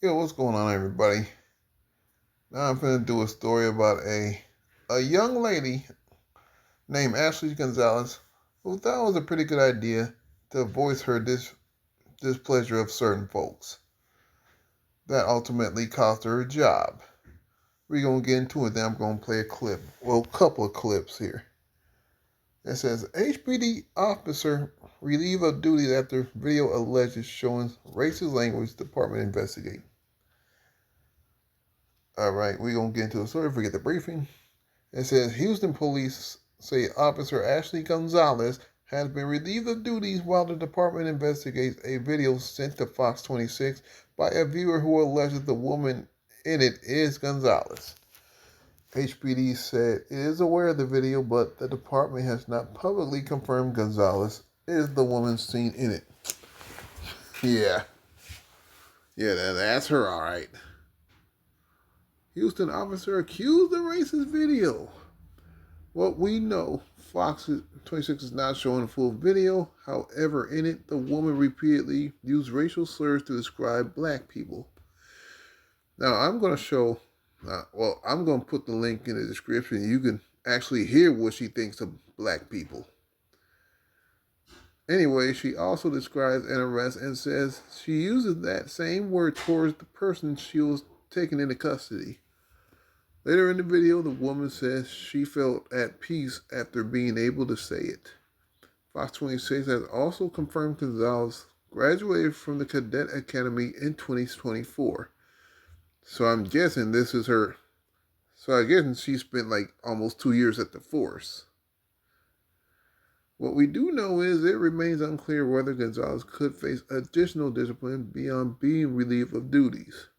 Yo, what's going on, everybody? Now I'm going to do a story about a young lady named Ashley Gonzalez who thought it was a pretty good idea to voice her displeasure of certain folks. That ultimately cost her a job. We're going to get into it, then I'm going to play a clip. Well, a couple of clips here. It says, HPD officer relieved of duty after video alleges showing racist language, department investigate. All right, we're going to get into the story. Forget the briefing. It says Houston police say Officer Ashley Gonzalez has been relieved of duties while the department investigates a video sent to Fox 26 by a viewer who alleges the woman in it is Gonzalez. HPD said it is aware of the video, but the department has not publicly confirmed Gonzalez is the woman seen in it. Yeah, that's her, all right. Houston officer accused of racist video. What we know, Fox 26 is not showing a full video. However, in it, the woman repeatedly used racial slurs to describe black people. Now, I'm going to show, I'm going to put the link in the description. You can actually hear what she thinks of black people. Anyway, she also describes an arrest and says she uses that same word towards the person she was taken into custody. Later in the video, the woman says she felt at peace after being able to say it. Fox 26 has also confirmed Gonzalez graduated from the Cadet Academy in 2024. So I'm guessing this is her. So I guess she spent like almost 2 years at the force. What we do know is it remains unclear whether Gonzalez could face additional discipline beyond being relieved of duties.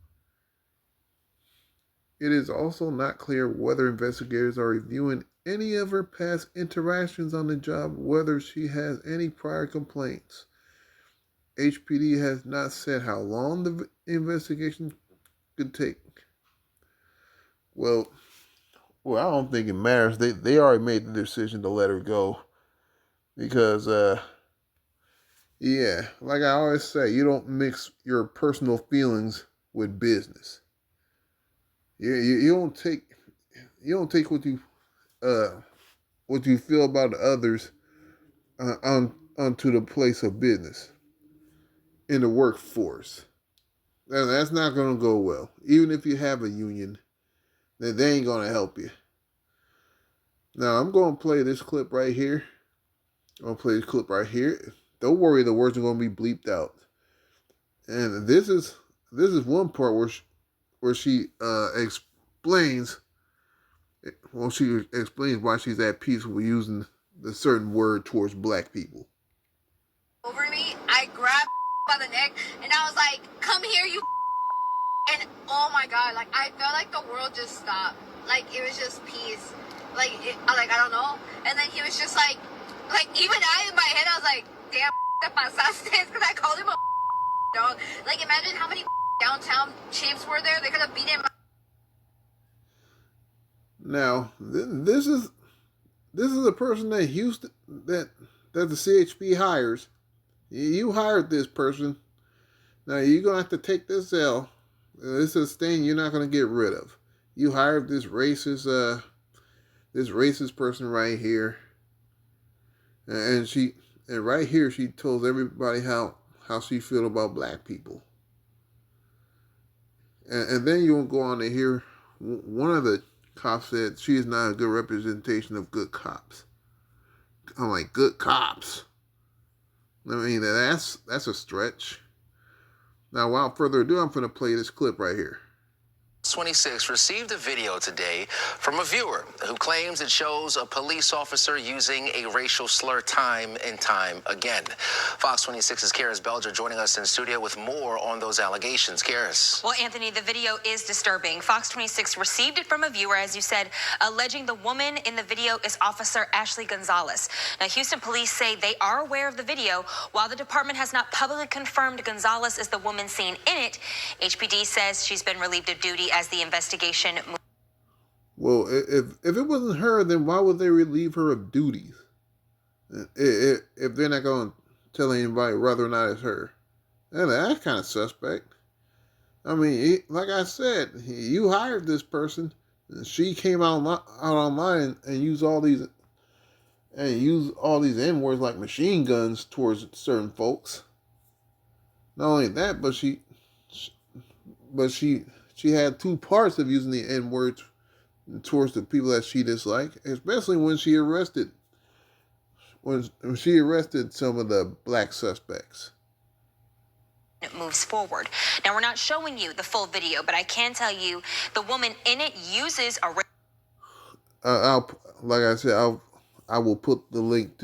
It is also not clear whether investigators are reviewing any of her past interactions on the job, whether she has any prior complaints. HPD has not said how long the investigation could take. Well, I don't think it matters. They already made the decision to let her go. Because, like I always say, you don't mix your personal feelings with business. You don't take what you feel about others onto the place of business in the workforce. That's not going to go well. Even if you have a union, then they ain't going to help you. Now I'm going to play this clip right here. Don't worry, the words are going to be bleeped out. And this is one part where she explains why she's at peace with using the certain word towards black people. Over me, I grabbed by the neck and I was like, "Come here, you!" And oh my god, like I felt like the world just stopped. Like it was just peace. Like I don't know. And then he was just like even I in my head I was like, "Damn, te pasaste," because I called him a dog. Like imagine how many downtown chimps were there. They could have beat him. Now, this is a person that Houston that the CHP hires. You hired this person. Now you're gonna have to take this L. This is a thing you're not gonna get rid of. You hired this racist person right here, and right here she tells everybody how she feel about black people. And then you'll go on to hear one of the cops said she is not a good representation of good cops. I'm like, good cops? I mean, that's a stretch. Now, without further ado, I'm going to play this clip right here. 26 received a video today from a viewer who claims it shows a police officer using a racial slur time and time again. Fox 26's Karis Belger joining us in studio with more on those allegations. Karis. Well, Anthony, the video is disturbing. Fox 26 received it from a viewer, as you said, alleging the woman in the video is Officer Ashley Gonzalez. Now, Houston police say they are aware of the video. While the department has not publicly confirmed Gonzalez is the woman seen in it, HPD says she's been relieved of duty as the investigation moves. Well, if it wasn't her, then why would they relieve her of duties? If they're not going to tell anybody whether or not it's her. And that's kind of suspect. I mean, like I said, you hired this person. And she came out online and used all these N words like machine guns towards certain folks. Not only that, but she had two parts of using the N words towards the people that she disliked, especially when she arrested some of the black suspects. It moves forward. Now, we're not showing you the full video, but I can tell you the woman in it uses a Like I said, I will put the link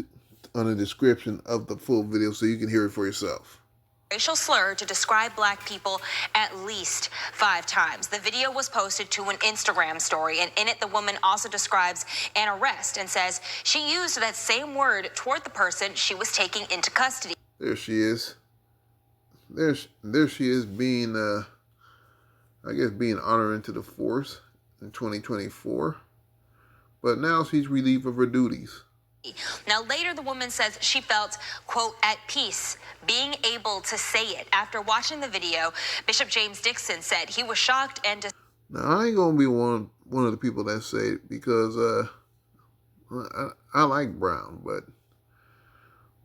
on the description of the full video so you can hear it for yourself. racial slur to describe black people at least 5 times. The video was posted to an Instagram story, and in it, the woman also describes an arrest and says she used that same word toward the person she was taking into custody. There she is. There she is being, being honored into the force in 2024. But now she's relieved of her duties. Now, later, the woman says she felt, quote, at peace being able to say it. After watching the video, Bishop James Dixon said he was shocked and now, I ain't gonna be one of the people that say it because I like Brown, but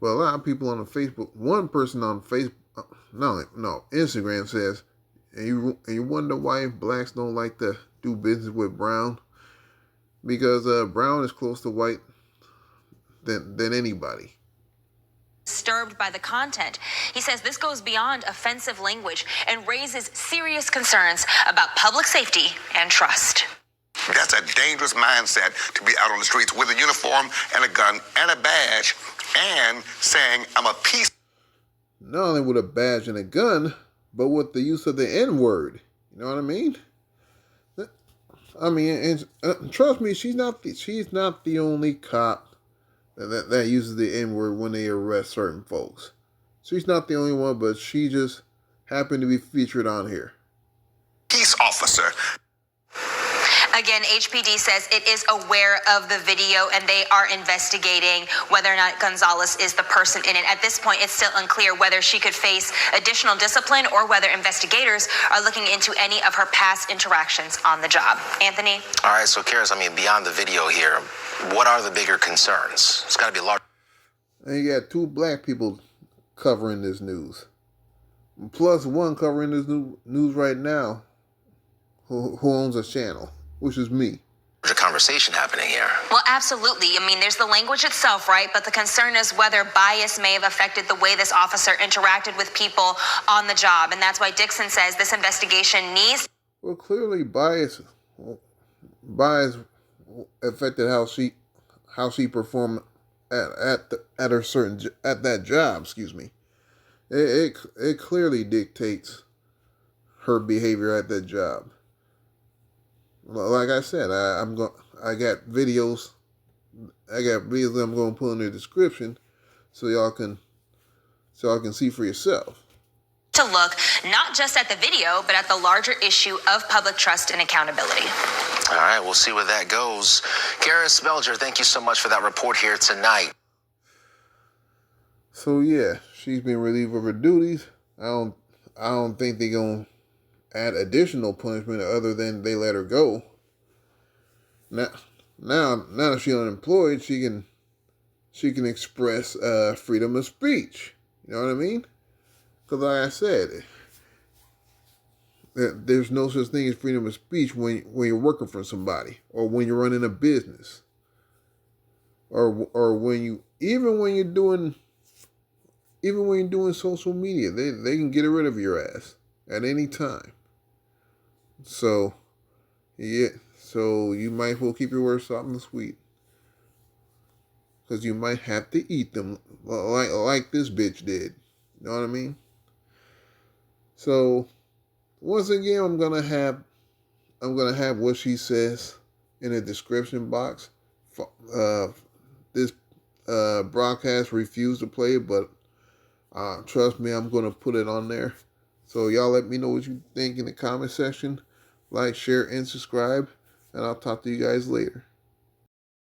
a lot of people on the Facebook, one person on Facebook, Instagram says, and you wonder why blacks don't like to do business with Brown, because Brown is close to white than anybody. disturbed by the content. He says this goes beyond offensive language and raises serious concerns about public safety and trust. That's a dangerous mindset to be out on the streets with a uniform and a gun and a badge and saying, I'm a peace. Not only with a badge and a gun, but with the use of the N-word. You know what I mean? I mean, and trust me, she's not the only cop that uses the N-word when they arrest certain folks. She's not the only one, but she just happened to be featured on here. Peace officer. Again, HPD says it is aware of the video and they are investigating whether or not Gonzalez is the person in it. At this point, it's still unclear whether she could face additional discipline or whether investigators are looking into any of her past interactions on the job. Anthony? All right, so Karis, beyond the video here, what are the bigger concerns? It's got to be large. And you got 2 black people covering this news. Plus one covering this news right now who owns a channel, which is me. There's a conversation happening here. Well, absolutely. I mean, there's the language itself, right? But the concern is whether bias may have affected the way this officer interacted with people on the job. And that's why Dixon says this investigation needs... Well, clearly bias affected how she performed at that job. Excuse me. It clearly dictates her behavior at that job. Like I said, I got videos that I'm going to put in the description so y'all can see for yourself. to look not just at the video, but at the larger issue of public trust and accountability. All right, we'll see where that goes. Karis Belger, thank you so much for that report here tonight. So yeah, she's been relieved of her duties. I don't think they're gonna add additional punishment other than they let her go. Now that she's unemployed, she can express freedom of speech. You know what I mean? Because like I said, there's no such thing as freedom of speech when you're working for somebody, or when you're running a business, or when you're doing social media. They can get rid of your ass at any time. So yeah, so you might as well keep your words soft and sweet, because you might have to eat them like this bitch did. You know what I mean? So once again, I'm gonna have what she says in the description box. This broadcast refused to play it, but trust me, I'm gonna put it on there. So y'all let me know what you think in the comment section. Like, share, and subscribe, and I'll talk to you guys later.